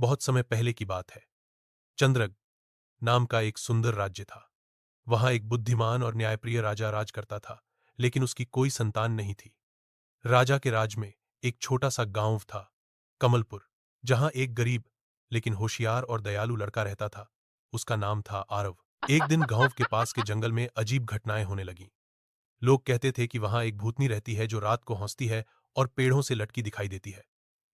बहुत समय पहले की बात है। चंद्रग नाम का एक सुंदर राज्य था। वहां एक बुद्धिमान और न्यायप्रिय राजा राज करता था, लेकिन उसकी कोई संतान नहीं थी। राजा के राज में एक छोटा सा गांव था, कमलपुर, जहां एक गरीब लेकिन होशियार और दयालु लड़का रहता था। उसका नाम था आरव। एक दिन गांव के पास के जंगल में अजीब घटनाएं होने लगीं। लोग कहते थे कि वहां एक भूतनी रहती है जो रात को हंसती है और पेड़ों से लटकी दिखाई देती है।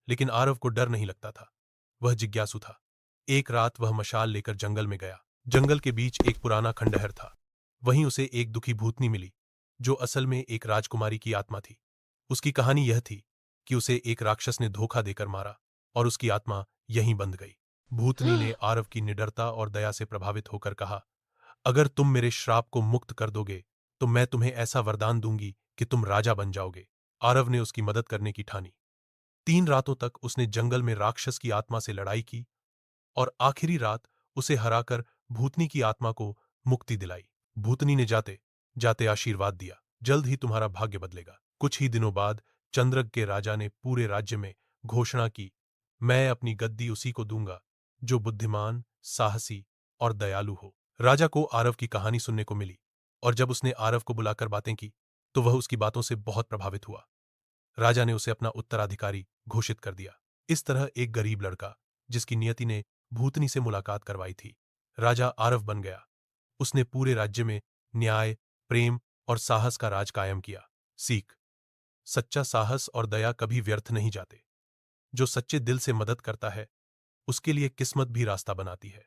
लेकिन आरव को डर नहीं लगता था। वह जिज्ञासु था। एक रात वह मशाल लेकर जंगल में गया। जंगल के बीच एक पुराना खंडहर था। वहीं उसे एक दुखी भूतनी मिली, जो असल में एक राजकुमारी की आत्मा थी। उसकी कहानी यह थी कि उसे एक राक्षस ने धोखा देकर मारा और उसकी आत्मा यहीं बंध गई। भूतनी ने आरव की निडरता और दया से प्रभावित होकर कहा, अगर तुम मेरे श्राप को मुक्त कर दोगे तो मैं तुम्हें ऐसा वरदान दूंगी कि तुम राजा बन जाओगे। आरव ने उसकी मदद करने की ठानी। 3 रातों तक उसने जंगल में राक्षस की आत्मा से लड़ाई की और आखिरी रात उसे हराकर भूतनी की आत्मा को मुक्ति दिलाई। भूतनी ने जाते जाते आशीर्वाद दिया, जल्द ही तुम्हारा भाग्य बदलेगा। कुछ ही दिनों बाद चंद्रक के राजा ने पूरे राज्य में घोषणा की, मैं अपनी गद्दी उसी को दूंगा जो बुद्धिमान, साहसी और दयालु हो। राजा को आरव की कहानी सुनने को मिली, और जब उसने आरव को बुलाकर बातें की तो वह उसकी बातों से बहुत प्रभावित हुआ। राजा ने उसे अपना उत्तराधिकारी घोषित कर दिया। इस तरह एक गरीब लड़का, जिसकी नियति ने भूतनी से मुलाकात करवाई थी, राजा आरव बन गया। उसने पूरे राज्य में न्याय, प्रेम और साहस का राज कायम किया। सीख: सच्चा साहस और दया कभी व्यर्थ नहीं जाते। जो सच्चे दिल से मदद करता है, उसके लिए किस्मत भी रास्ता बनाती है।